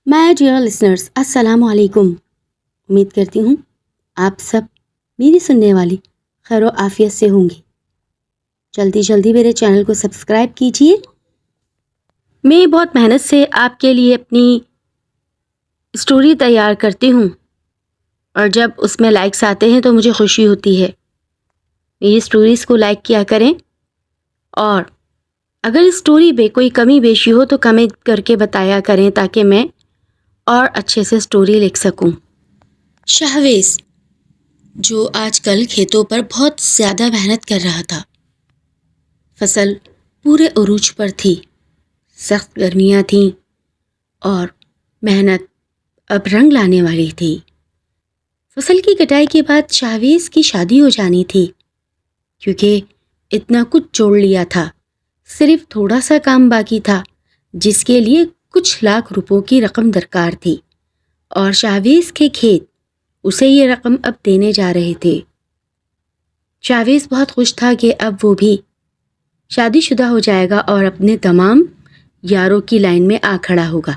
My dear listeners, السلام علیکم۔ امید کرتی ہوں آپ سب میری سننے والی خیر و عافیت سے ہوں گے۔ جلدی میرے چینل کو سبسکرائب کیجیے۔ میں بہت محنت سے آپ کے لیے اپنی اسٹوری تیار کرتی ہوں، اور جب اس میں لائکس آتے ہیں تو مجھے خوشی ہوتی ہے۔ میری اسٹوریز کو لائک کیا کریں، اور اگر اسٹوری پہ کوئی کمی بیشی ہو تو کمنٹ کر کے بتایا کریں تاکہ میں اور اچھے سے اسٹوری لکھ سکوں۔ شہویز جو آج کل کھیتوں پر بہت زیادہ محنت کر رہا تھا، فصل پورے عروج پر تھی، سخت گرمیاں تھیں اور محنت اب رنگ لانے والی تھی۔ فصل کی کٹائی کے بعد شہویز کی شادی ہو جانی تھی، کیونکہ اتنا کچھ جوڑ لیا تھا، صرف تھوڑا سا کام باقی تھا جس کے لیے کچھ لاکھ روپوں کی رقم درکار تھی، اور شہویز کے کھیت اسے یہ رقم اب دینے جا رہے تھے۔ شہویز بہت خوش تھا کہ اب وہ بھی شادی شدہ ہو جائے گا اور اپنے تمام یاروں کی لائن میں آ کھڑا ہوگا۔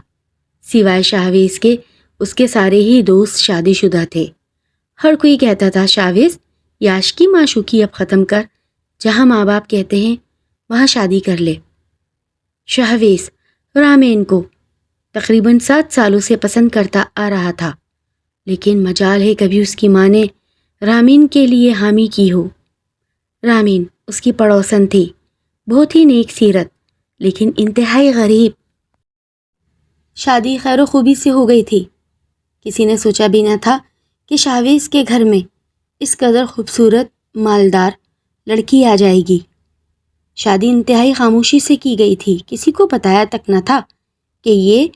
سوائے شہویز کے اس کے سارے ہی دوست شادی شدہ تھے۔ ہر کوئی کہتا تھا شہویز یہ عاشقی معشوقی اب ختم کر، جہاں ماں باپ کہتے ہیں وہاں شادی کر لے۔ شہویز رامین کو تقریباً 7 سالوں سے پسند کرتا آ رہا تھا، لیکن مجال ہے کبھی اس کی ماں نے رامین کے لیے حامی کی ہو۔ رامین اس کی پڑوسن تھی، بہت ہی نیک سیرت لیکن انتہائی غریب۔ شادی خیر و خوبی سے ہو گئی تھی، کسی نے سوچا بھی نہ تھا کہ شہویز کے گھر میں اس قدر خوبصورت مالدار لڑکی آ جائے گی۔ شادی انتہائی خاموشی سے کی گئی تھی، کسی کو بتایا تک نہ تھا کہ یہ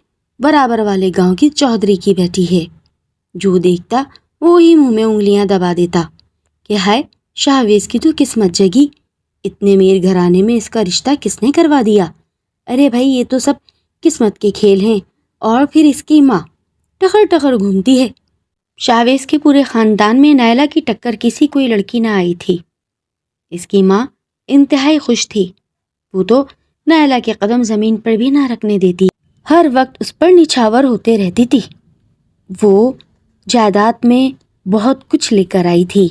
برابر والے گاؤں کی چودھری کی بیٹی ہے۔ جو دیکھتا وہی منہ میں انگلیاں دبا دیتا کہ ہائے شہویز کی تو قسمت جگی، اتنے میر گھرانے میں اس کا رشتہ کس نے کروا دیا۔ ارے بھائی یہ تو سب قسمت کے کھیل ہیں۔ اور پھر اس کی ماں ٹکر ٹکر گھومتی ہے۔ شہویز کے پورے خاندان میں نائلہ کی ٹکر کسی کوئی لڑکی نہ آئی تھی۔ اس کی ماں انتہائی خوش تھی، وہ تو نائلہ کے قدم زمین پر بھی نہ رکھنے دیتی، ہر وقت اس پر نچھاور ہوتے رہتی تھی۔ وہ جائیداد میں بہت کچھ لے کر آئی تھی،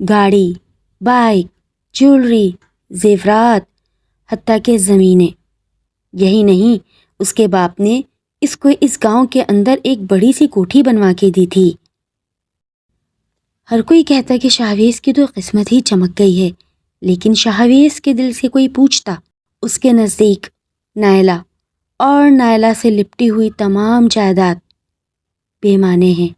گاڑی، بائک، جیولری، زیورات، حتیٰ کہ زمینیں۔ یہی نہیں، اس کے باپ نے اس کو اس گاؤں کے اندر ایک بڑی سی کوٹھی بنوا کے دی تھی۔ ہر کوئی کہتا کہ شہویز کی تو قسمت ہی چمک گئی ہے، لیکن شہویز کے دل سے کوئی پوچھتا، اس کے نزدیک نائلہ اور نائلہ سے لپٹی ہوئی تمام جائیداد بے معنی ہیں۔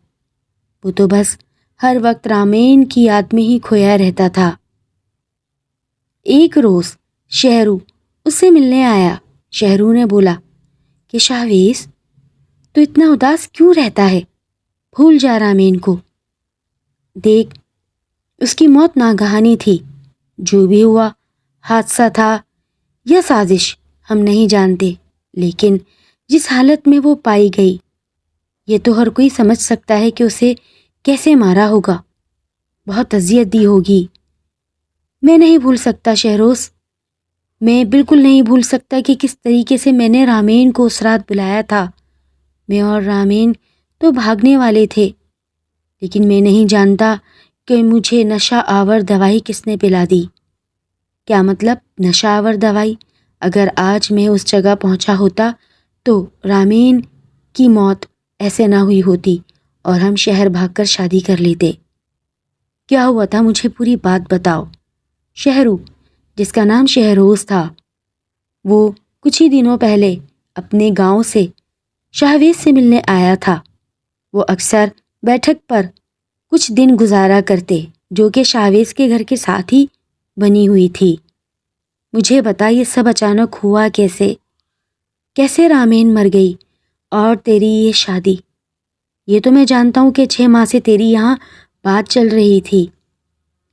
وہ تو بس ہر وقت رامین کی یاد میں ہی کھویا رہتا تھا۔ ایک روز شہرو اس سے ملنے آیا۔ شہرو نے بولا کہ شہویز تو اتنا اداس کیوں رہتا ہے، بھول جا رامین کو، دیکھ اس کی موت ناگہانی تھی، جو بھی ہوا حادثہ تھا یا سازش ہم نہیں جانتے، لیکن جس حالت میں وہ پائی گئی یہ تو ہر کوئی سمجھ سکتا ہے کہ اسے کیسے مارا ہوگا، بہت اذیت دی ہوگی۔ میں نہیں بھول سکتا شہروز، میں بالکل نہیں بھول سکتا کہ کس طریقے سے میں نے رامین کو اس رات بلایا تھا۔ میں اور رامین تو بھاگنے والے تھے، لیکن میں نہیں جانتا کہ مجھے نشہ آور دوائی کس نے پلا دی۔ کیا مطلب نشہ آور دوائی؟ اگر آج میں اس جگہ پہنچا ہوتا تو رامین کی موت ایسے نہ ہوئی ہوتی اور ہم شہر بھاگ کر شادی کر لیتے۔ کیا ہوا تھا مجھے پوری بات بتاؤ۔ شہرو، جس کا نام شہروز تھا، وہ کچھ ہی دنوں پہلے اپنے گاؤں سے شہویز سے ملنے آیا تھا۔ وہ اکثر بیٹھک پر کچھ دن گزارا کرتے، جو کہ شہویز کے گھر کے ساتھ ہی بنی ہوئی تھی۔ مجھے بتا یہ سب اچانک ہوا کیسے؟ کیسے رامین مر گئی اور تیری یہ شادی؟ یہ تو میں جانتا ہوں کہ 6 ماہ سے تیری یہاں بات چل رہی تھی،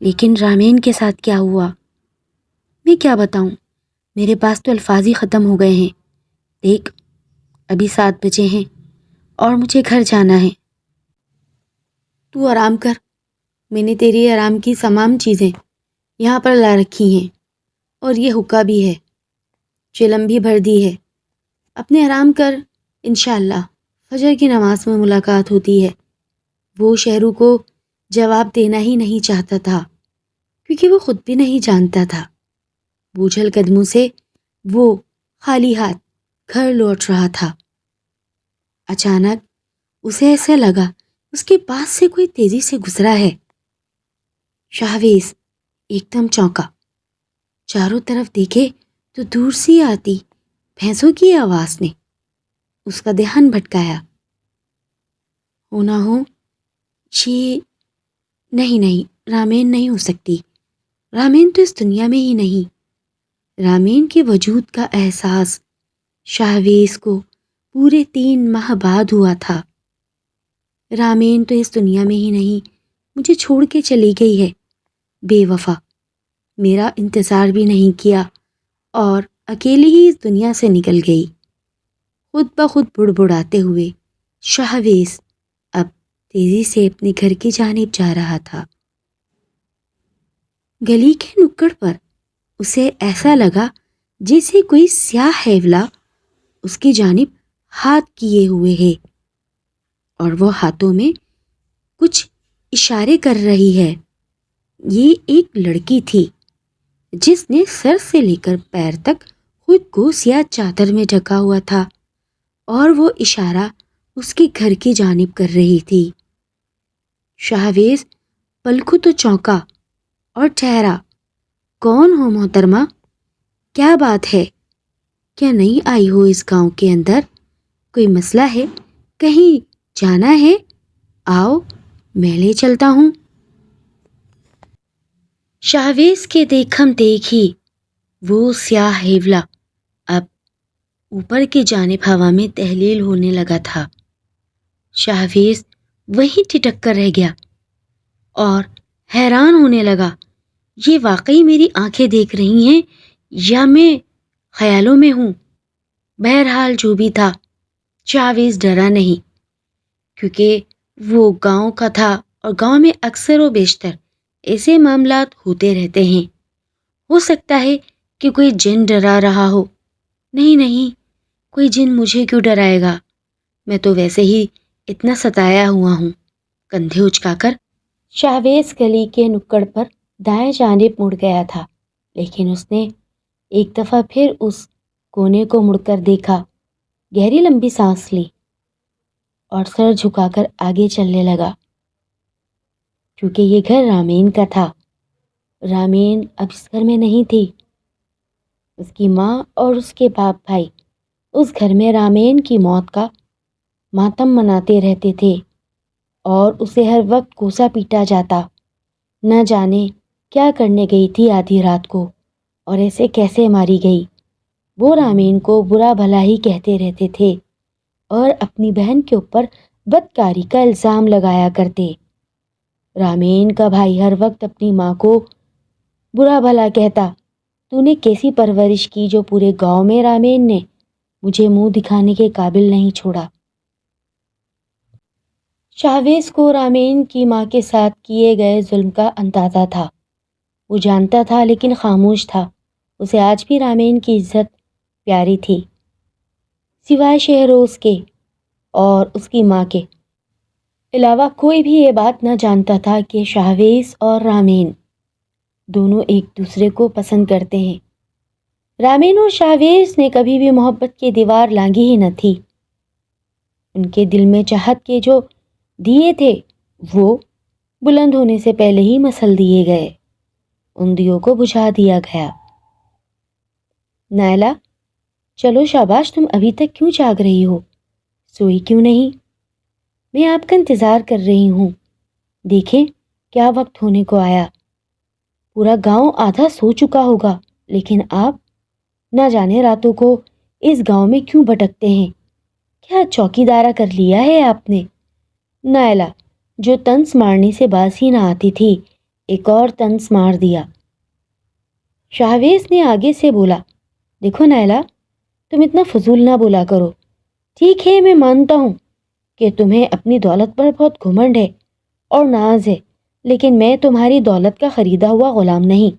لیکن رامین کے ساتھ کیا ہوا؟ میں کیا بتاؤں، میرے پاس تو الفاظ ہی ختم ہو گئے ہیں۔ دیکھ ابھی 7 بجے ہیں اور مجھے گھر جانا ہے۔ تو آرام کر، میں نے تیری آرام کی تمام چیزیں یہاں پر لا رکھی ہیں، اور یہ حکا بھی ہے، چلم بھی بھر دی ہے۔ اپنے آرام کر، انشاءاللہ فجر کی نماز میں ملاقات ہوتی ہے۔ وہ شہرو کو جواب دینا ہی نہیں چاہتا تھا کیونکہ وہ خود بھی نہیں جانتا تھا۔ بوجھل قدموں سے وہ خالی ہاتھ گھر لوٹ رہا تھا۔ اچانک اسے ایسا لگا اس کے پاس سے کوئی تیزی سے گزرا ہے۔ شاہویز ایک دم چونکا، چاروں طرف دیکھے تو دور سی آتی بھینسوں کی آواز نے اس کا دھیان بھٹکایا۔ ہو نہ ہو یہ نہیں، رامین نہیں ہو سکتی۔ رامین تو اس دنیا میں ہی نہیں۔ رامین کے وجود کا احساس شاہویز کو پورے 3 ماہ بعد ہوا تھا۔ رامین تو اس دنیا میں ہی نہیں، مجھے چھوڑ کے چلی گئی ہے، بے وفا، میرا انتظار بھی نہیں کیا اور اکیلی ہی اس دنیا سے نکل گئی۔ خود بخود بڑبڑاتے ہوئے شاہویز اب تیزی سے اپنے گھر کی جانب جا رہا تھا۔ گلی کے نکڑ پر اسے ایسا لگا جیسے کوئی سیاہ ہیولا اس کی جانب ہاتھ کیے ہوئے ہے اور وہ ہاتھوں میں کچھ اشارے کر رہی ہے۔ یہ ایک لڑکی تھی جس نے سر سے لے کر پیر تک خود کو سیاہ چادر میں ڈھکا ہوا تھا اور وہ اشارہ اس کے گھر کی جانب کر رہی تھی۔ شاہویز پلکوں تو چونکا اور ٹھہرا۔ کون ہو محترمہ؟ کیا بات ہے؟ کیا نہیں آئی ہو اس گاؤں کے اندر؟ کوئی مسئلہ ہے؟ کہیں جانا ہے؟ آؤ میں لے چلتا ہوں۔ شاہویز کے دیکھم دیکھی وہ سیاہ ہیولا اب اوپر کی جانب ہوا میں تحلیل ہونے لگا تھا۔ شاہویز وہیں ٹھٹک کر رہ گیا اور حیران ہونے لگا، یہ واقعی میری آنکھیں دیکھ رہی ہیں یا میں خیالوں میں ہوں؟ بہرحال جو بھی تھا، شاہویز ڈرا نہیں کیونکہ وہ گاؤں کا تھا اور گاؤں میں اکثر و بیشتر ایسے معاملات ہوتے رہتے ہیں۔ ہو سکتا ہے کہ کوئی جن ڈرا رہا ہو۔ نہیں، کوئی جن مجھے کیوں ڈرائے گا؟ میں تو ویسے ہی اتنا ستایا ہوا ہوں۔ کندھے اچکا کر شاہویز گلی کے نکڑ پر دائیں جانب مڑ گیا تھا، لیکن اس نے ایک دفعہ پھر اس کونے کو مڑ کر دیکھا، گہری لمبی سانس لی اور سر جھکا کر آگے چلنے لگا کیونکہ یہ گھر رامین کا تھا۔ رامین اب اس گھر میں نہیں تھی۔ اس کی ماں اور اس کے باپ بھائی اس گھر میں رامین کی موت کا ماتم مناتے رہتے تھے اور اسے ہر وقت کوسا پیٹا جاتا۔ نہ جانے کیا کرنے گئی تھی آدھی رات کو اور ایسے کیسے ماری گئی۔ وہ رامین کو برا بھلا ہی کہتے رہتے تھے اور اپنی بہن کے اوپر بدکاری کا الزام لگایا کرتے۔ رامین کا بھائی ہر وقت اپنی ماں کو برا بھلا کہتا، تو نے کیسی پرورش کی جو پورے گاؤں میں رامین نے مجھے منہ دکھانے کے قابل نہیں چھوڑا۔ شاہویز کو رامین کی ماں کے ساتھ کیے گئے ظلم کا اندازہ تھا۔ وہ جانتا تھا لیکن خاموش تھا۔ اسے آج بھی رامین کی عزت پیاری تھی، سوائے شہروز کے اور اس کی ماں کے علاوہ کوئی بھی یہ بات نہ جانتا تھا کہ شاہویز اور رامین دونوں ایک دوسرے کو پسند کرتے ہیں۔ رامین اور شاہویز نے کبھی بھی محبت کی دیوار لانگھی ہی نہ تھی۔ ان کے دل میں چاہت کے جو دیے تھے وہ بلند ہونے سے پہلے ہی مسل دیے گئے، ان دیوں کو بجھا دیا گیا۔ نائلہ، چلو شاباش، تم ابھی تک کیوں جاگ رہی ہو؟ سوئی کیوں نہیں؟ میں آپ کا انتظار کر رہی ہوں۔ دیکھیں کیا وقت ہونے کو آیا۔ پورا گاؤں آدھا سو چکا ہوگا، لیکن آپ نہ جانے راتوں کو اس گاؤں میں کیوں بھٹکتے ہیں؟ کیا چوکی دارا کر لیا ہے آپ نے؟ نائلہ، جو طنز مارنے سے باز ہی نہ آتی تھی، ایک اور طنز مار دیا۔ شاہویز نے آگے سے بولا، دیکھو نائلہ، تم اتنا فضول نہ بولا کرو۔ ٹھیک ہے، میں مانتا ہوں کہ تمہیں اپنی دولت پر بہت گھمنڈ ہے اور ناز ہے، لیکن میں تمہاری دولت کا خریدا ہوا غلام نہیں۔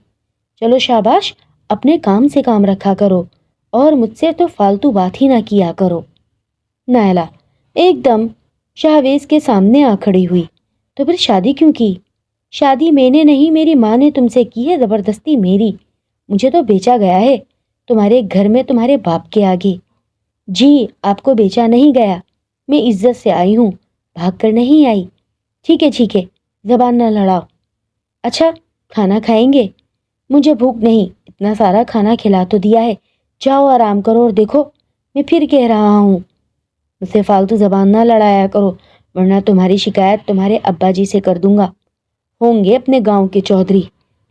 چلو شاباش، اپنے کام سے کام رکھا کرو اور مجھ سے تو فالتو بات ہی نہ کیا کرو۔ نائلہ، ایک دم شہویز کے سامنے آ کھڑی ہوئی۔ تو پھر شادی کیوں کی؟ شادی میں نے نہیں، میری ماں نے تم سے کی ہے، زبردستی میری۔ مجھے تو بیچا گیا ہے تمہارے گھر میں تمہارے باپ کے آگے۔ جی آپ کو بیچا نہیں گیا، میں عزت سے آئی ہوں، بھاگ کر نہیں آئی۔ ٹھیک ہے، زبان نہ لڑاؤ۔ اچھا کھانا کھائیں گے؟ مجھے بھوک نہیں، اتنا سارا کھانا کھلا تو دیا ہے، جاؤ آرام کرو۔ اور دیکھو میں پھر کہہ رہا ہوں، مجھ سے فالتو زبان نہ لڑایا کرو، ورنہ تمہاری شکایت تمہارے ابا جی سے کر دوں گا۔ ہوں گے اپنے گاؤں کے چودھری،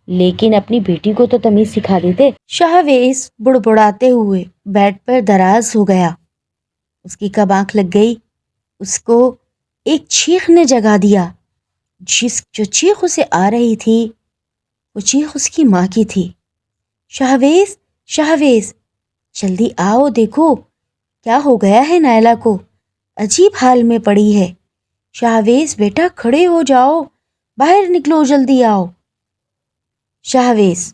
لیکن اپنی بیٹی کو تو تمیز سکھا دیتے۔ شہویز بڑبڑاتے ہوئے بیڈ پر دراز ہو گیا۔ اس کی کب آنکھ لگ گئی، اس کو ایک چیخ نے جگا دیا۔ جو چیخ اسے آ رہی تھی وہ چیخ اس کی ماں کی تھی۔ شہویز جلدی آؤ، دیکھو کیا ہو گیا ہے نائلہ کو، عجیب حال میں پڑی ہے۔ شہویز بیٹا کھڑے ہو جاؤ، باہر نکلو، جلدی آؤ۔ شہویز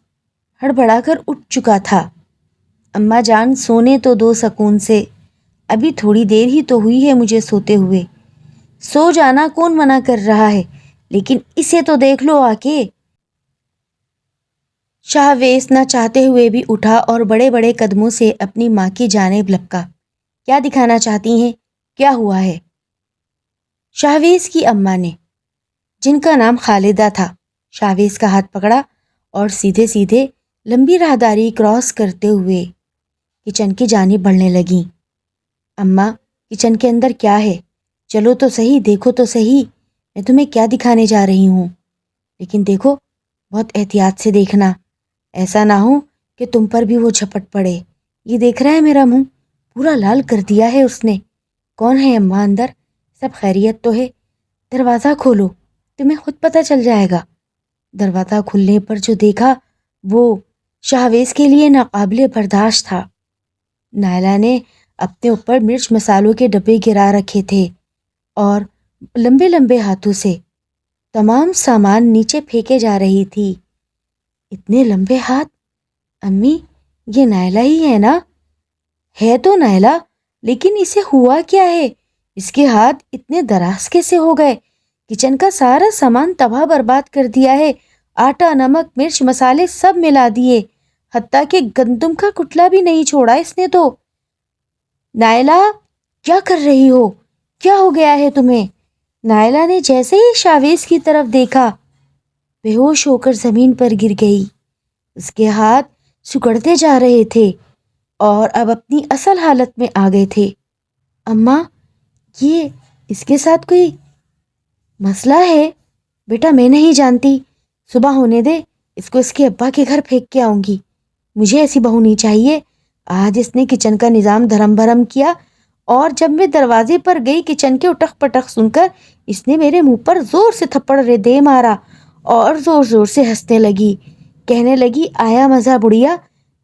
ہڑبڑا کر اٹھ چکا تھا۔ اماں جان سونے تو دو سکون سے، ابھی تھوڑی دیر ہی تو ہوئی ہے مجھے سوتے ہوئے۔ سو جانا کون منع کر رہا ہے، لیکن اسے تو دیکھ لو آ کے۔ شہویز نہ چاہتے ہوئے بھی اٹھا اور بڑے بڑے قدموں سے اپنی ماں کی جانب لپکا۔ کیا دکھانا چاہتی ہیں، کیا ہوا ہے؟ شہویز کی اماں نے، جن کا نام خالدہ تھا، شہویز کا ہاتھ پکڑا اور سیدھے سیدھے لمبی راہداری کراس کرتے ہوئے کچن کی جانب بڑھنے لگیں۔ اماں کچن کے اندر کیا ہے؟ چلو تو صحیح، دیکھو تو صحیح، میں تمہیں کیا دکھانے جا رہی ہوں، لیکن دیکھو بہت احتیاط سے دیکھنا، ایسا نہ ہو کہ تم پر بھی وہ جھپٹ پڑے۔ یہ دیکھ رہا ہے میرا منہ پورا لال کر دیا ہے اس نے۔ کون ہے اماں اندر؟ سب خیریت تو ہے؟ دروازہ کھولو، تمہیں خود پتہ چل جائے گا۔ دروازہ کھلنے پر جو دیکھا وہ شہویز کے لیے ناقابل برداشت تھا۔ نائلہ نے اپنے اوپر مرچ مسالوں کے ڈبے گرا رکھے تھے اور لمبے لمبے ہاتھوں سے تمام سامان نیچے پھینکے جا رہی تھی۔ اتنے لمبے ہاتھ، امی یہ نائلہ ہی ہے نا؟ ہے تو نائلہ، لیکن اسے ہوا کیا ہے؟ اس کے ہاتھ اتنے دراز کیسے ہو گئے؟ کچن کا سارا سامان تباہ برباد کر دیا ہے، آٹا، نمک، مرچ، مسالے سب ملا دیے، حتیٰ کہ گندم کا کٹلا بھی نہیں چھوڑا اس نے تو۔ نائلہ کیا کر رہی ہو؟ کیا ہو گیا ہے تمہیں؟ نائلہ نے جیسے ہی شہویز کی طرف دیکھا بے ہوش ہو کر زمین پر گر گئی۔ اس کے ہاتھ سکڑتے جا رہے تھے اور اب اپنی اصل حالت میں آ گئے تھے۔ اماں یہ اس کے ساتھ کوئی مسئلہ ہے؟ بیٹا میں نہیں جانتی، صبح ہونے دے، اس کو اس کے ابا کے گھر پھینک کے آؤں گی۔ مجھے ایسی بہو نہیں چاہیے۔ آج اس نے کچن کا نظام دھرم بھرم کیا، اور جب میں دروازے پر گئی کچن کے اٹک پٹک سن کر، اس نے میرے منہ پر زور سے تھپڑ دے مارا اور زور زور سے ہنسنے لگی، کہنے لگی آیا مزہ بڑھیا،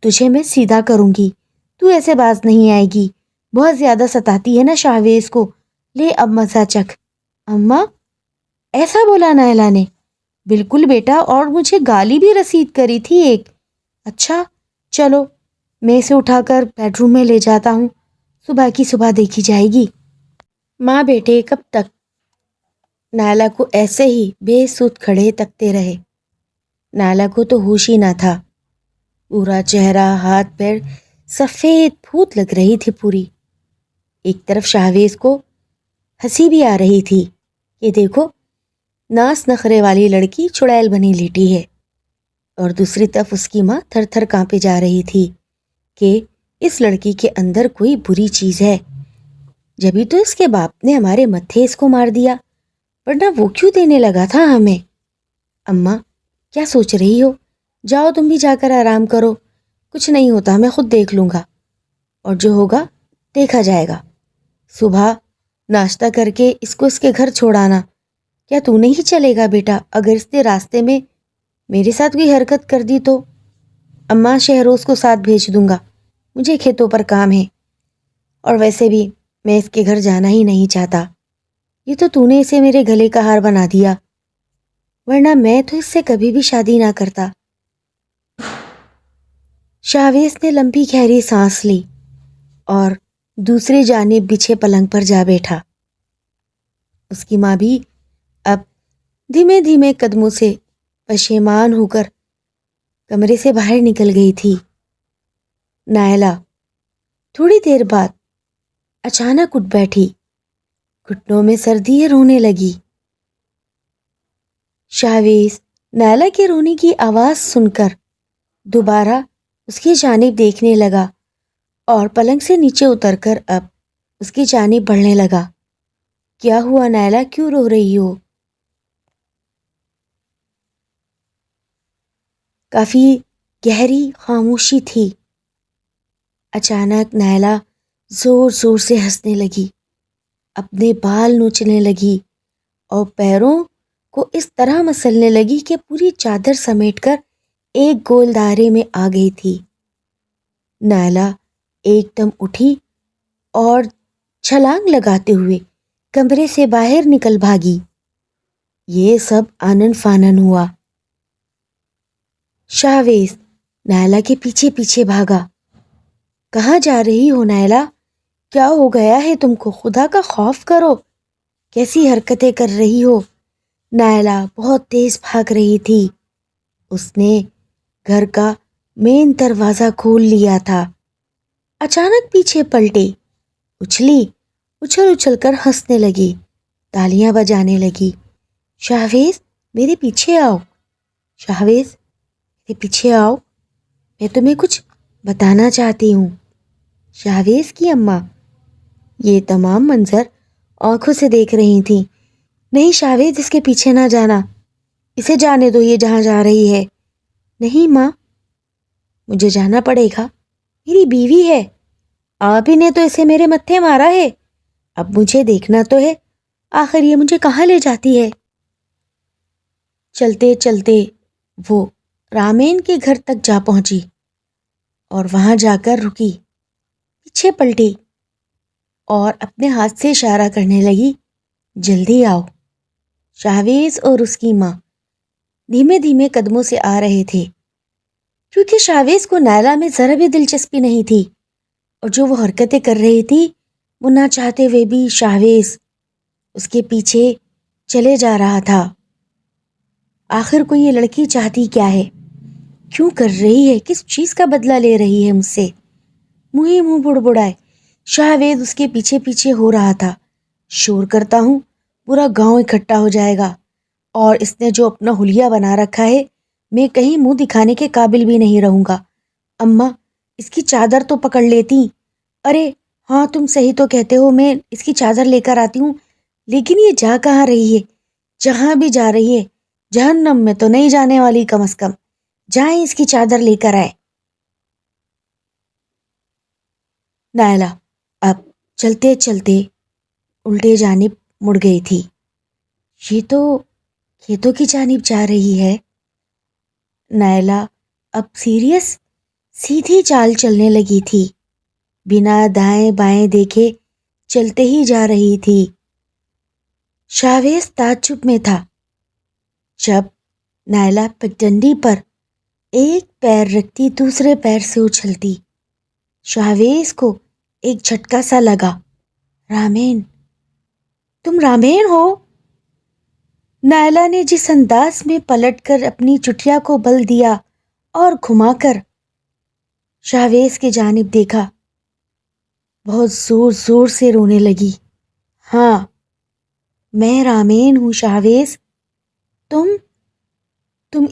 تجھے میں سیدھا کروں گی، تو ایسے باز نہیں آئے گی، بہت زیادہ ستاتی ہے نا شہویز کو، لے اب مزہ چکھ۔ اماں ایسا بولا نائلہ نے؟ بالکل بیٹا، اور مجھے گالی بھی رسید کری تھی ایک۔ اچھا چلو میں اسے اٹھا کر بیڈ روم میں لے جاتا ہوں، صبح کی صبح دیکھی جائے گی۔ ماں بیٹے کب تک نائلہ کو ایسے ہی بے سود کھڑے تکتے رہے۔ نائلہ کو تو ہوش ہی نہ تھا، پورا چہرہ، ہاتھ پیر سفید پھوت لگ رہی تھی پوری۔ ایک طرف شہویز کو ہنسی بھی آ رہی تھی کہ دیکھو ناس نخرے والی لڑکی چڑیل بنی لیٹی ہے، اور دوسری طرف اس کی ماں تھر تھر کانپے جا رہی تھی کہ اس لڑکی کے اندر کوئی بری چیز ہے، جبھی تو اس کے باپ نے ہمارے متھے اس کو مار دیا، ورنہ وہ کیوں دینے لگا تھا ہمیں۔ اماں کیا سوچ رہی ہو؟ جاؤ تم بھی جا کر آرام کرو، کچھ نہیں ہوتا، میں خود دیکھ لوں گا، اور جو ہوگا دیکھا جائے گا۔ صبح ناشتہ کر کے اس کو اس کے گھر چھوڑانا۔ کیا تو نہیں چلے گا بیٹا؟ اگر اس نے راستے میں میرے ساتھ کوئی حرکت کر دی تو؟ اماں شہروز کو ساتھ بھیج دوں گا، مجھے کھیتوں پر کام ہے، اور ویسے بھی میں اس کے گھر جانا ہی نہیں چاہتا، یہ تو نے اسے میرے گلے کا ہار بنا دیا، ورنہ میں تو اس سے کبھی بھی شادی نہ کرتا۔ شہویز نے لمبی گہری سانس لی اور دوسری جانب بچھے پلنگ پر جا بیٹھا۔ اس کی ماں بھی اب دھیمے دھیمے قدموں سے پشیمان ہو کر کمرے سے باہر نکل گئی تھی۔ نائلہ تھوڑی دیر بعد اچانک اٹھ بیٹھی، گھٹنوں میں سردی رونے لگی۔ شاہویز نائلہ کے رونے کی آواز سن کر دوبارہ اس کی جانب دیکھنے لگا اور پلنگ سے نیچے اتر کر اب اس کی جانب بڑھنے لگا۔ کیا ہوا نائلہ، کیوں رو رہی ہو؟ کافی گہری خاموشی تھی۔ اچانک نائلہ زور زور سے ہنسنے لگی، اپنے بال نوچنے لگی اور پیروں کو اس طرح مسلنے لگی کہ پوری چادر سمیٹ کر ایک گول دائرے میں آ گئی تھی۔ نائلہ ایک دم اٹھی اور چھلانگ لگاتے ہوئے کمرے سے باہر نکل بھاگی۔ یہ سب آنن فانن ہوا۔ شاہویز نائلہ کے پیچھے پیچھے بھاگا۔ کہاں جا رہی ہو نائلہ؟ کیا ہو گیا ہے تم کو؟ خدا کا خوف کرو، کیسی حرکتیں کر رہی ہو؟ نائلہ بہت تیز بھاگ رہی تھی۔ اس نے گھر کا مین دروازہ کھول لیا تھا۔ اچانک پیچھے پلٹی، اچھل اچھل کر ہنسنے لگی، تالیاں بجانے لگی۔ شاہویز میرے پیچھے آؤ، شاہویز میرے پیچھے آؤ، میں تمہیں کچھ بتانا چاہتی ہوں۔ شاہویز کی اماں یہ تمام منظر آنکھوں سے دیکھ رہی تھیں۔ نہیں شاہویز، اس کے پیچھے نہ جانا، اسے جانے دو، یہ جہاں جا رہی ہے۔ نہیں ماں، مجھے جانا پڑے گا، میری بیوی ہے، آپ ہی نے تو اسے میرے متھے مارا ہے، اب مجھے دیکھنا تو ہے، آخر یہ مجھے کہاں لے جاتی ہے۔ چلتے چلتے وہ رامین کے گھر تک جا پہنچی اور وہاں جا کر رکی، پیچھے پلٹی اور اپنے ہاتھ سے اشارہ کرنے لگی، جلدی آؤ۔ شاہویز اور اس کی ماں دھیمے دھیمے قدموں سے آ رہے تھے، کیونکہ شاہویز کو نائلہ میں ذرا بھی دلچسپی نہیں تھی، اور جو وہ حرکتیں کر رہی تھی وہ نہ چاہتے ہوئے بھی شاہویز اس کے پیچھے چلے جا رہا تھا۔ آخر کو یہ لڑکی چاہتی کیا ہے؟ کیوں کر رہی ہے؟ کس چیز کا بدلہ لے رہی ہے مجھ سے؟ منہ ہی منہ بڑبڑائے شاہویز اس کے پیچھے پیچھے ہو رہا تھا۔ شور کرتا ہوں پورا گاؤں اکٹھا ہو جائے گا، اور اس نے جو اپنا حلیہ بنا رکھا ہے، میں کہیں منہ دکھانے کے قابل بھی نہیں رہوں گا۔ اماں اس کی چادر تو پکڑ لیتی۔ ارے ہاں تم صحیح تو کہتے ہو، میں اس کی چادر لے کر آتی ہوں، لیکن یہ جا کہاں رہی ہے؟ جہاں بھی جا رہی ہے جہنم میں تو نہیں جانے والی، کم از کم جائیں اس کی چادر لے کر آئے۔ نائلہ اب چلتے چلتے الٹے جانب مڑ گئی تھی۔ یہ تو کھیتوں کی جانب جا رہی ہے۔ نائلہ اب سیدھی چال چلنے لگی تھی، بنا دائیں بائیں دیکھے چلتے ہی جا رہی تھی۔ شاہویز تعجب میں تھا جب نائلہ پگڈنڈی پر ایک پیر رکھتی دوسرے پیر سے اچھلتی۔ شاہویز کو ایک جھٹکا سا لگا، رامین، تم رامین ہو؟ نائلہ نے جس انداز میں پلٹ کر اپنی چٹیا کو بل دیا اور گھما کر شاہویز کی جانب دیکھا، بہت زور زور سے رونے لگی۔ ہاں میں رامین ہوں شاہویز، تم تم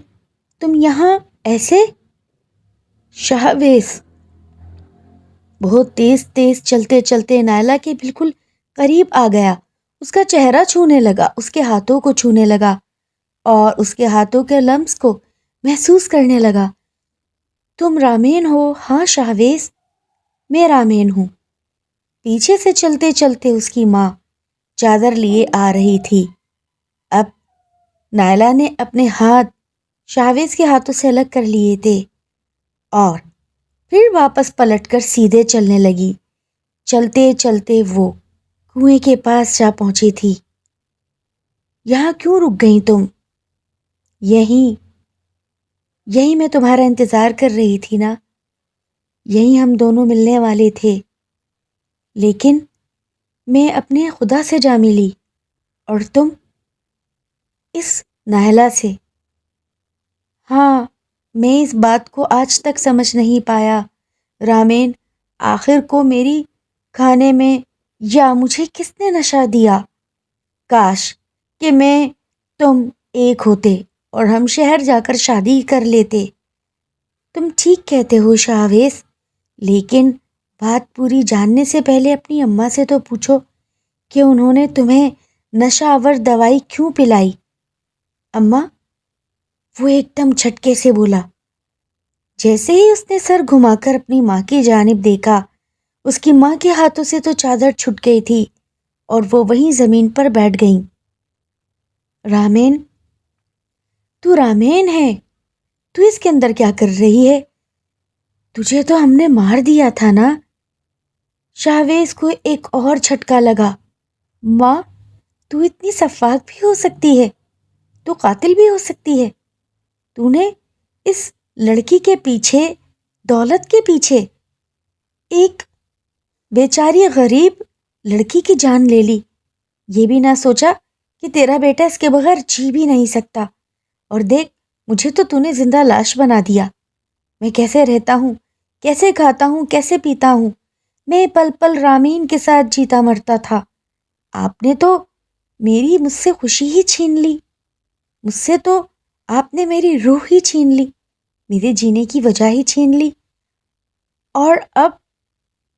تم یہاں ایسے؟ شاہویز بہت تیز تیز چلتے چلتے نائلہ کے بالکل قریب آ گیا، اس کا چہرہ چھونے لگا، اس کے ہاتھوں کو چھونے لگا اور اس کے ہاتھوں کے لمس کو محسوس کرنے لگا۔ تم رامین ہو؟ ہاں شاہویز میں رامین ہوں۔ پیچھے سے چلتے چلتے اس کی ماں چادر لیے آ رہی تھی۔ اب نائلہ نے اپنے ہاتھ شاہویز کے ہاتھوں سے الگ کر لیے تھے اور پھر واپس پلٹ کر سیدھے چلنے لگی۔ چلتے چلتے وہ کنویں کے پاس جا پہنچی تھی۔ یہاں کیوں رک گئی تم؟ یہیں میں تمہارا انتظار کر رہی تھی نا، یہیں ہم دونوں ملنے والے تھے، لیکن میں اپنے خدا سے جا ملی۔ اور تم اس نائلہ سے؟ ہاں، میں اس بات کو آج تک سمجھ نہیں پایا رامین، آخر کو میری کھانے میں یا مجھے کس نے نشہ دیا؟ کاش کہ میں تم ایک ہوتے اور ہم شہر جا کر شادی کر لیتے۔ تم ٹھیک کہتے ہو شاویز، لیکن بات پوری جاننے سے پہلے اپنی اماں سے تو پوچھو کہ انہوں نے تمہیں نشہ آور دوائی کیوں پلائی؟ اماں، وہ ایک دم جھٹکے سے بولا۔ جیسے ہی اس نے سر گھما کر اپنی ماں کی جانب دیکھا، اس کی ماں کے ہاتھوں سے تو چادر چھٹ گئی تھی اور وہ وہیں زمین پر بیٹھ گئیں۔ رامین، تو رامین ہے؟ تو اس کے اندر کیا کر رہی ہے؟ تجھے تو ہم نے مار دیا تھا نا؟ شاویز کو ایک اور جھٹکا لگا۔ ماں، تو اتنی سفاک بھی ہو سکتی ہے، تو قاتل بھی ہو سکتی ہے۔ تو نے اس لڑکی کے پیچھے، دولت کے پیچھے، ایک بیچاری غریب لڑکی کی جان لے لی۔ یہ بھی نہ سوچا کہ تیرا بیٹا اس کے بغیر جی بھی نہیں سکتا، اور دیکھ مجھے تو نے زندہ لاش بنا دیا۔ میں کیسے رہتا ہوں، کیسے کھاتا ہوں، کیسے پیتا ہوں؟ میں پل پل رامین کے ساتھ جیتا مرتا تھا۔ آپ نے تو مجھ سے خوشی ہی چھین لی، مجھ سے تو آپ نے میری روح ہی چھین لی، میرے جینے کی وجہ ہی چھین لی۔ اور اب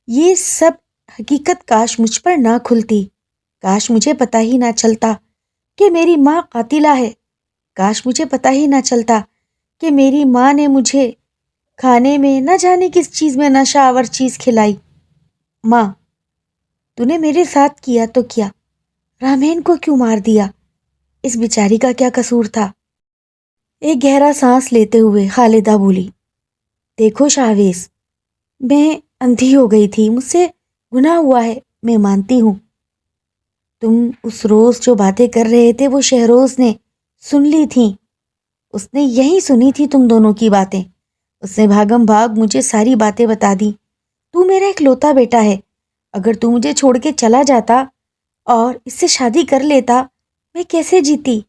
یہ سب حقیقت کاش مجھ پر نہ کھلتی، کاش مجھے پتہ ہی نہ چلتا کہ میری ماں قاتلہ ہے، کاش مجھے پتہ ہی نہ چلتا کہ میری ماں نے مجھے کھانے میں نہ جانے کس چیز میں نشہ آور چیز کھلائی۔ ماں، تو نے میرے ساتھ کیا تو کیا، رامین کو کیوں مار دیا؟ اس بیچاری کا کیا قصور تھا؟ ایک گہرا سانس لیتے ہوئے خالدہ بولی، دیکھو شاویز، میں اندھی ہو گئی تھی، مجھ سے گناہ ہوا ہے، میں مانتی ہوں۔ تم اس روز جو باتیں کر رہے تھے وہ شہروز نے سن لی تھیں، اس نے یہی سنی تھی تم دونوں کی باتیں، اس نے بھاگم بھاگ مجھے ساری باتیں بتا دی۔ تو میرا اکلوتا بیٹا ہے، اگر تو مجھے چھوڑ کے چلا جاتا اور اس سے شادی کر لیتا، میں کیسے جیتی؟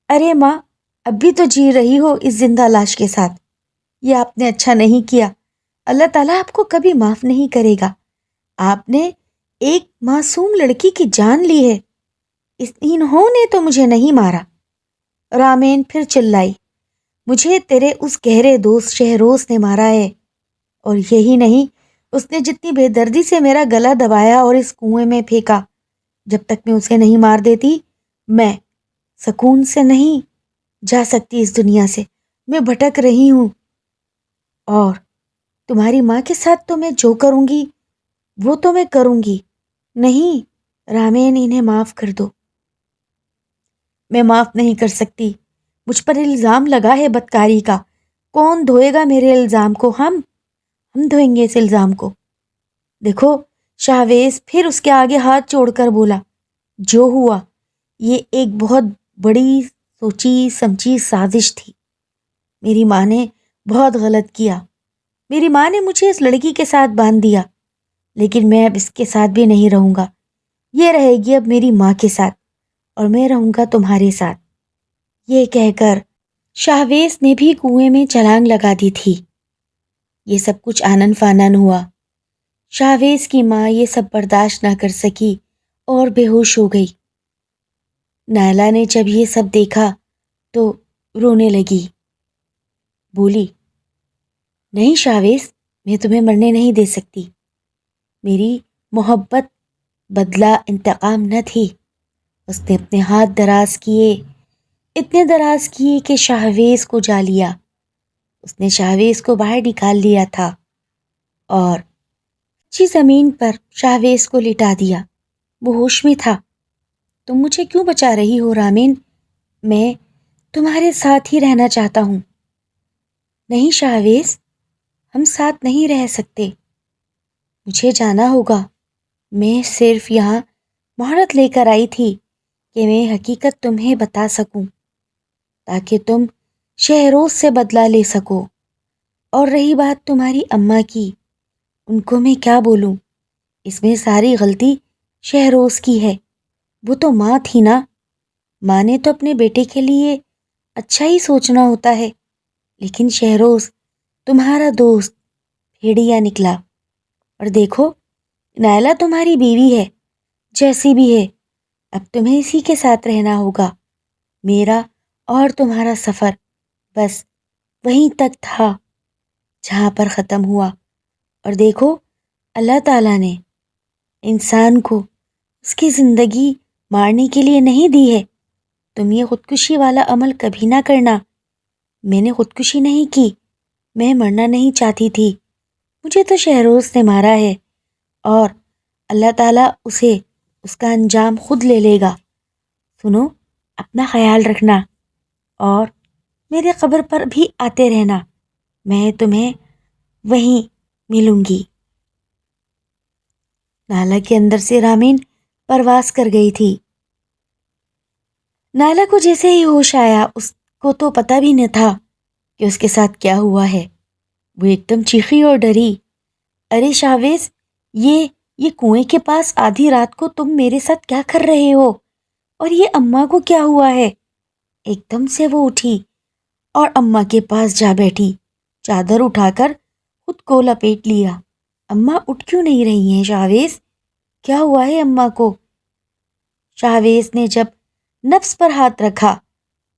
ارے ماں، اب بھی تو جی رہی ہو اس زندہ لاش کے ساتھ۔ یہ آپ نے اچھا نہیں کیا، اللہ تعالیٰ آپ کو کبھی معاف نہیں کرے گا۔ آپ نے ایک معصوم لڑکی کی جان لی ہے، انہوں نے تو مجھے نہیں مارا۔ رامین پھر چلائی، مجھے تیرے اس گہرے دوست شہروز نے مارا ہے، اور یہی نہیں، اس نے جتنی بے دردی سے میرا گلا دبایا اور اس کنویں میں پھینکا، جب تک میں اسے نہیں مار دیتی میں سکون سے نہیں جا سکتی اس دنیا سے، میں بھٹک رہی ہوں۔ اور تمہاری ماں کے ساتھ تو میں جو کروں گی وہ تو میں کروں گی۔ نہیں رامین، انہیں معاف کر دو۔ میں معاف نہیں کر سکتی، مجھ پر الزام لگا ہے بدکاری کا، کون دھوئے گا میرے الزام کو؟ ہم دھوئیں گے اس الزام کو۔ دیکھو شاویز پھر اس کے آگے ہاتھ جوڑ کر بولا، جو ہوا یہ ایک بہت بڑی سوچی سمجھی سازش تھی، میری ماں نے بہت غلط کیا، میری ماں نے مجھے اس لڑکی کے ساتھ باندھ دیا، لیکن میں اب اس کے ساتھ بھی نہیں رہوں گا، یہ رہے گی اب میری ماں کے ساتھ، اور میں رہوں گا تمہارے ساتھ۔ یہ کہہ کر شاویز نے بھی کنویں میں چھلانگ لگا دی تھی۔ یہ سب کچھ آنن فانن ہوا۔ شاویز کی ماں یہ سب برداشت نہ کر سکی اور بے ہوش ہو گئی۔ نائلہ نے جب یہ سب دیکھا تو رونے لگی، بولی، نہیں شاویز، میں تمہیں مرنے نہیں دے سکتی، میری محبت بدلہ انتقام نہ تھی۔ اس نے اپنے ہاتھ دراز کیے، اتنے دراز کیے کہ شاویز کو جا لیا۔ اس نے شاویز کو باہر نکال لیا تھا اور زمین پر شاویز کو لٹا دیا، وہ ہوش میں تھا۔ تم مجھے کیوں بچا رہی ہو رامین؟ میں تمہارے ساتھ ہی رہنا چاہتا ہوں۔ نہیں شاویز، ہم ساتھ نہیں رہ سکتے، مجھے جانا ہوگا۔ میں صرف یہاں مہارت لے کر آئی تھی کہ میں حقیقت تمہیں بتا سکوں، تاکہ تم شہروز سے بدلہ لے سکو۔ اور رہی بات تمہاری اماں کی، ان کو میں کیا بولوں؟ اس میں ساری غلطی شہروز کی ہے، وہ تو ماں تھی نا۔ ماں نے تو اپنے بیٹے کے لیے اچھا ہی سوچنا ہوتا ہے، لیکن شہروز تمہارا دوست بھیڑیا نکلا۔ اور دیکھو، نائلہ تمہاری بیوی ہے، جیسی بھی ہے، اب تمہیں اسی کے ساتھ رہنا ہوگا۔ میرا اور تمہارا سفر بس وہیں تک تھا جہاں پر ختم ہوا۔ اور دیکھو، اللہ تعالیٰ نے انسان کو اس کی زندگی مارنے کے لیے نہیں دی ہے۔ تم یہ خودکشی والا عمل کبھی نہ کرنا۔ میں نے خودکشی نہیں کی، میں مرنا نہیں چاہتی تھی، مجھے تو شہروز نے مارا ہے، اور اللہ تعالیٰ اسے اس کا انجام خود لے لے گا۔ سنو، اپنا خیال رکھنا، اور میرے قبر پر بھی آتے رہنا، میں تمہیں وہیں ملوں گی۔ نائلہ کے اندر سے رامین پرواز کر گئی تھی۔ نائلہ کو جیسے ہی ہوش آیا، اس کو تو پتہ بھی نہ تھا کہ اس کے ساتھ کیا ہوا ہے۔ وہ ایک دم چیخی اور ڈری۔ ارے شاویز، یہ کنویں کے پاس آدھی رات کو تم میرے ساتھ کیا کر رہے ہو؟ اور یہ اماں کو کیا ہوا ہے؟ ایک دم سے وہ اٹھی اور اماں کے پاس جا بیٹھی، چادر اٹھا کر خود کو لپیٹ لیا۔ اماں اٹھ کیوں نہیں رہی ہیں شاویز؟ کیا ہوا ہے اماں کو؟ شاویز نے جب نفس پر ہاتھ رکھا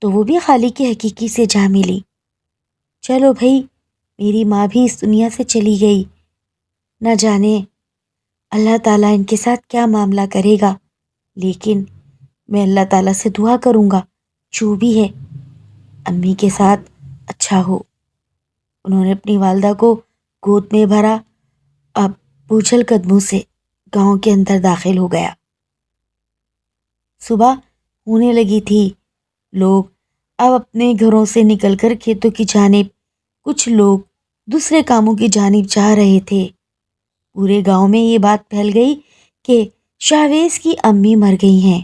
تو وہ بھی خالق کی حقیقی سے جا ملی۔ چلو بھائی، میری ماں بھی اس دنیا سے چلی گئی، نہ جانے اللہ تعالیٰ ان کے ساتھ کیا معاملہ کرے گا، لیکن میں اللہ تعالیٰ سے دعا کروں گا جو بھی ہے امی کے ساتھ اچھا ہو۔ انہوں نے اپنی والدہ کو گود میں بھرا، اب بوجھل قدموں سے گاؤں کے اندر داخل ہو گیا۔ صبح ہونے لگی تھی، لوگ اب اپنے گھروں سے نکل کر کھیتوں کی جانب، کچھ لوگ دوسرے کاموں کی جانب جا رہے تھے۔ پورے گاؤں میں یہ بات پھیل گئی کہ شاویز کی امی مر گئی ہیں۔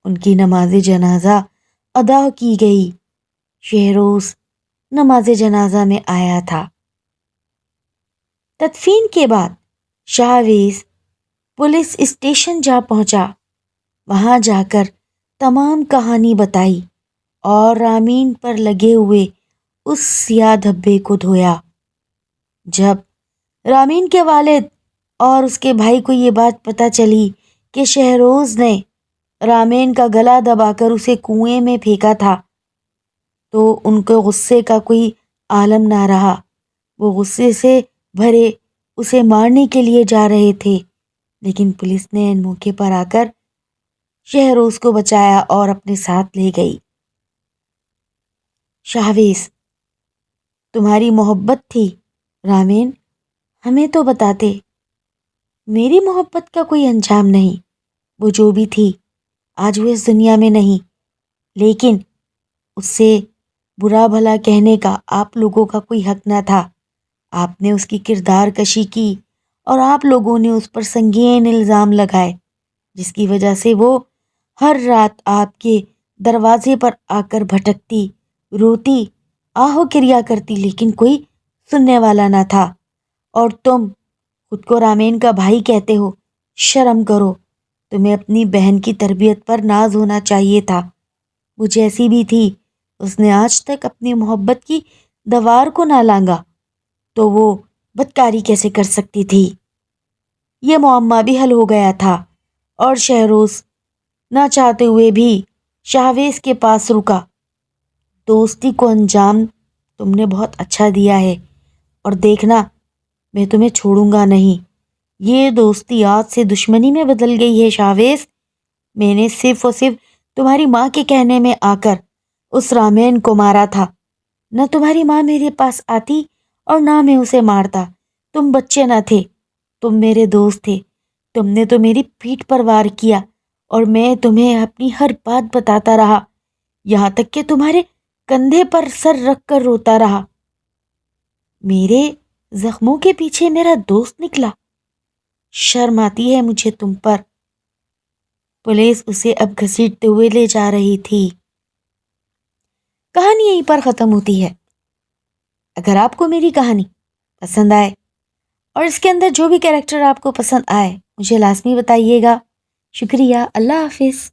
ان کی نماز جنازہ ادا کی گئی۔ شہروز نماز جنازہ میں آیا تھا۔ تدفین کے بعد شاویز پولیس اسٹیشن جا پہنچا۔ وہاں جا کر تمام کہانی بتائی اور رامین پر لگے ہوئے اس سیاہ دھبے کو دھویا۔ جب رامین کے والد اور اس کے بھائی کو یہ بات پتہ چلی کہ شہروز نے رامین کا گلا دبا کر اسے کنویں میں پھینکا تھا، تو ان کو غصے کا کوئی عالم نہ رہا۔ وہ غصے سے بھرے اسے مارنے کے لیے جا رہے تھے، لیکن پولیس نے ان موقع پر آ کر شہروز کو بچایا اور اپنے ساتھ لے گئی۔ شاویز، تمہاری محبت تھی رامین، ہمیں تو بتاتے۔ میری محبت کا کوئی انجام نہیں، وہ جو بھی تھی آج وہ اس دنیا میں نہیں، لیکن اس سے برا بھلا کہنے کا آپ لوگوں کا کوئی حق نہ تھا۔ آپ نے اس کی کردار کشی کی اور آپ لوگوں نے اس پر سنگین الزام لگائے، جس کی وجہ سے وہ ہر رات آپ کے دروازے پر آ کر بھٹکتی، روتی، آہو کریا کرتی، لیکن کوئی سننے والا نہ تھا۔ اور تم خود کو رامین کا بھائی کہتے ہو، شرم کرو، تمہیں اپنی بہن کی تربیت پر ناز ہونا چاہیے تھا۔ وہ جیسی بھی تھی، اس نے آج تک اپنی محبت کی دیوار کو نہ لانگا، تو وہ بدکاری کیسے کر سکتی تھی؟ یہ معمہ بھی حل ہو گیا تھا، اور شہروز نہ چاہتے ہوئے بھی شاویز کے پاس رکا۔ دوستی کو انجام تم نے بہت اچھا دیا ہے، اور دیکھنا میں تمہیں چھوڑوں گا نہیں۔ یہ دوستی آج سے دشمنی میں بدل گئی ہے شاویز۔ میں نے صرف اور صرف تمہاری ماں کے کہنے میں آ کر اس رامین کو مارا تھا، نہ تمہاری ماں میرے پاس آتی اور نہ میں اسے مارتا۔ تم بچے نہ تھے، تم میرے دوست تھے، تم نے تو میری پیٹھ پر وار کیا، اور میں تمہیں اپنی ہر بات بتاتا رہا، یہاں تک کہ تمہارے کندھے پر سر رکھ کر روتا رہا۔ میرے زخموں کے پیچھے میرا دوست نکلا، شرم آتی ہے مجھے تم پر۔ پولیس اسے اب گھسیٹتے ہوئے لے جا رہی تھی۔ کہانی یہیں پر ختم ہوتی ہے۔ اگر آپ کو میری کہانی پسند آئے اور اس کے اندر جو بھی کیریکٹر آپ کو پسند آئے، مجھے لازمی بتائیے گا۔ شکریہ، اللہ حافظ۔